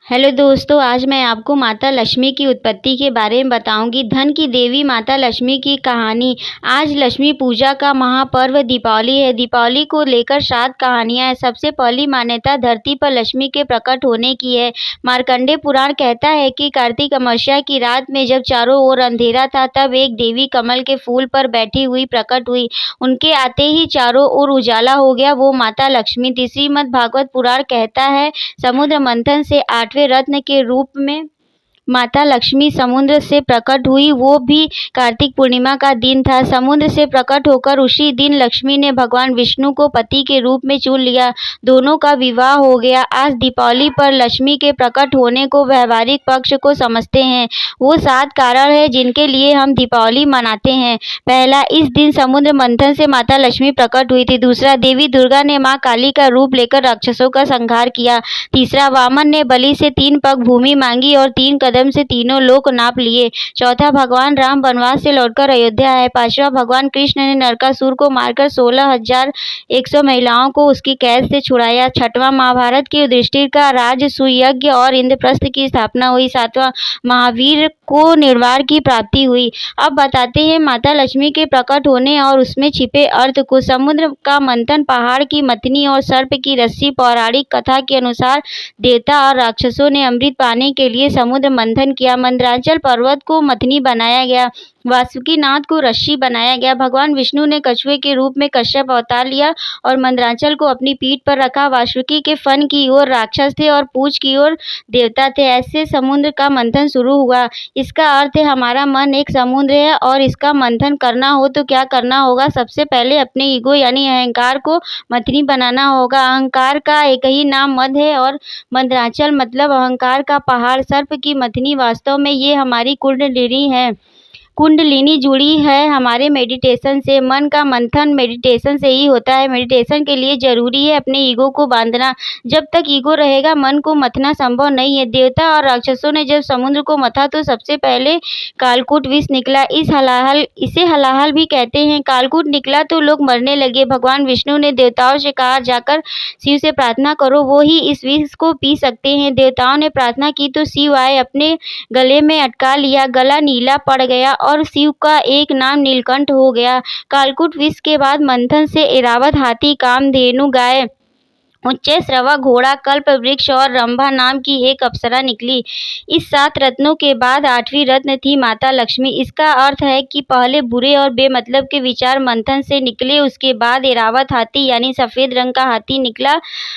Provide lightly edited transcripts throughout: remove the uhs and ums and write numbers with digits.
Hello दोस्तों, आज मैं आपको माता लक्ष्मी की उत्पत्ति के बारे में बताऊंगी। धन की देवी माता लक्ष्मी की कहानी। आज लक्ष्मी पूजा का महापर्व दीपावली है। दीपावली को लेकर 7 कहानियां हैं। सबसे पहली मान्यता धरती पर लक्ष्मी के प्रकट होने की है। मार्कंडेय पुराण कहता है कि कार्तिक अमावस्या की रात में जब चारों ओर अंधेरा था, तब एक देवी कमल के फूल पर बैठी हुई प्रकट हुई। उनके आते ही चारों ओर उजाला हो गया। वो माता लक्ष्मी थी। श्रीमद् भागवत पुराण कहता है, समुद्र मंथन से 8वें रत्न के रूप में माता लक्ष्मी समुद्र से प्रकट हुई। वो भी कार्तिक पूर्णिमा का दिन था। समुद्र से प्रकट होकर उसी दिन लक्ष्मी ने भगवान विष्णु को पति के रूप में चुन लिया। दोनों का विवाह हो गया। आज दीपावली पर लक्ष्मी के प्रकट होने को व्यवहारिक पक्ष को समझते हैं। वो 7 कारण हैं जिनके लिए हम दीपावली मनाते हैं। पहला, इस दिन समुद्र मंथन से माता लक्ष्मी प्रकट हुई थी। दूसरा, देवी दुर्गा ने माँ काली का रूप लेकर राक्षसों का संहार किया। तीसरा, वामन ने बलि से 3 पग भूमि मांगी और 3 कदम से तीनों लोक नाप लिए। चौथा, भगवान राम वनवास से लौटकर अयोध्या आए। पांचवा, भगवान कृष्ण ने नरकासुर को मारकर 16,100 महिलाओं को उसकी कैद से छुड़ाया। छठवां, महाभारत की युधिष्ठिर का राजसूय और इंद्रप्रस्थ की स्थापना हुई। सातवां, महावीर को निर्वाण की प्राप्ति हुई। अब बताते हैं माता लक्ष्मी के प्रकट होने और उसमें छिपे अर्थ को। समुद्र का मंथन, पहाड़ की मथनी और सर्प की रस्सी। पौराणिक कथा के अनुसार देवता और राक्षसों ने अमृत पाने के लिए समुद्र मंथन किया। मंदराचल पर्वत को मथनी बनाया गया। वासुकीनाथ को रस्सी बनाया गया। भगवान विष्णु ने कछुए के रूप में कश्यप अवतार लिया और मंदराचल को अपनी पीठ पर रखा। वासुकी के फन की ओर राक्षस थे और पूंछ की ओर देवता थे। ऐसे समुद्र का मंथन शुरू हुआ। इसका अर्थ है, हमारा मन एक समुद्र है और इसका मंथन करना हो तो क्या करना होगा? सबसे पहले अपने ईगो यानी अहंकार को मथनी बनाना होगा। अहंकार का एक ही नाम मद है और मंदराचल मतलब अहंकार का पहाड़। सर्प की मथनी, वास्तव में ये हमारी कुंडलिनी है। कुंडलिनी जुड़ी है हमारे मेडिटेशन से। मन का मंथन मेडिटेशन से ही होता है। मेडिटेशन के लिए जरूरी है अपने ईगो को बांधना। जब तक ईगो रहेगा, मन को मथना संभव नहीं है। देवता और राक्षसों ने जब समुद्र को मथा तो सबसे पहले कालकूट विष निकला। इसे हलाहल भी कहते हैं। कालकूट निकला तो लोग मरने लगे। भगवान विष्णु ने देवताओं से कहा, जाकर शिव से प्रार्थना करो, वो ही इस विष को पी सकते हैं। देवताओं ने प्रार्थना की तो शिव आए, अपने गले में अटका लिया। गला नीला पड़ गया और शिव का एक नाम नीलकंठ हो गया। कालकूट विष के बाद मंथन से ऐरावत हाथी, कामधेनु गाय, उच्चैःश्रवा घोड़ा, कल्प वृक्ष और रंभा नाम की एक अप्सरा निकली। इस 7 रत्नों के बाद 8वीं रत्न थी माता लक्ष्मी। इसका अर्थ है कि पहले बुरे और बेमतलब के विचार मंथन से निकले। उसके बाद ऐरावत हाथी यानी सफेद रंग का हाथी निकला।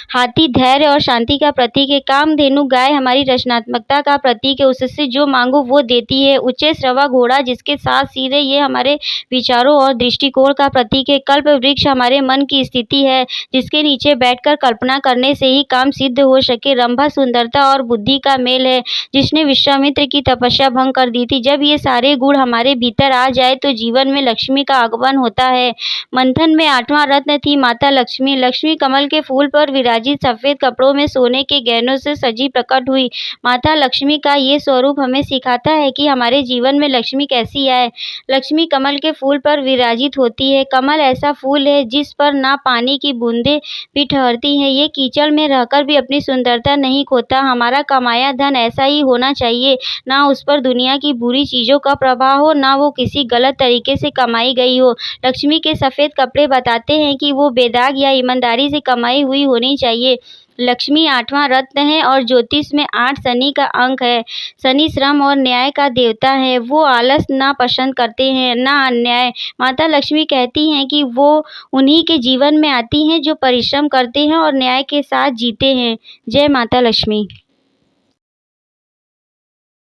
हाथी धैर्य और शांति का प्रतीक है। कामधेनु गाय हमारी रचनात्मकता का प्रतीक है। उससे जो मांगो वो देती है। उच्चैःश्रवा घोड़ा जिसके 7 सिर है, ये हमारे विचारों और दृष्टिकोण का प्रतीक है। कल्प वृक्ष हमारे मन की स्थिति है, जिसके नीचे बैठकर कल्पना करने से ही काम सिद्ध हो सके। रंभा सुंदरता और बुद्धि का मेल है, जिसने विश्वामित्र की तपस्या भंग कर दी थी। जब ये सारे गुण हमारे भीतर आ जाए तो जीवन में लक्ष्मी का आगमन होता है। मंथन में 8वां रत्न थी माता लक्ष्मी। लक्ष्मी कमल के फूल पर विराजित सफेद कपड़ों में सोने के गहनों से सजी प्रकट हुई। माता लक्ष्मी का ये स्वरूप हमें सिखाता है कि हमारे जीवन में लक्ष्मी कैसी आए। लक्ष्मी कमल के फूल पर विराजित होती है। कमल ऐसा फूल है जिस पर ना पानी की बूंदें भी ठहरती हैं। ये कीचड़ में रहकर भी अपनी सुंदरता नहीं खोता। हमारा कमाया धन ऐसा ही होना चाहिए, ना उस पर दुनिया की बुरी चीजों का प्रभाव हो, ना वो किसी गलत तरीके से कमाई गई हो। लक्ष्मी के सफेद कपड़े बताते हैं कि वो बेदाग या ईमानदारी से कमाई हुई होनी चाहिए। लक्ष्मी 8वां रत्न है और ज्योतिष में 8 शनि का अंक है। शनि श्रम और न्याय का देवता है। वो आलस ना पसंद करते हैं, ना अन्याय। माता लक्ष्मी कहती हैं कि वो उन्हीं के जीवन में आती हैं जो परिश्रम करते हैं और न्याय के साथ जीते हैं। जय माता लक्ष्मी।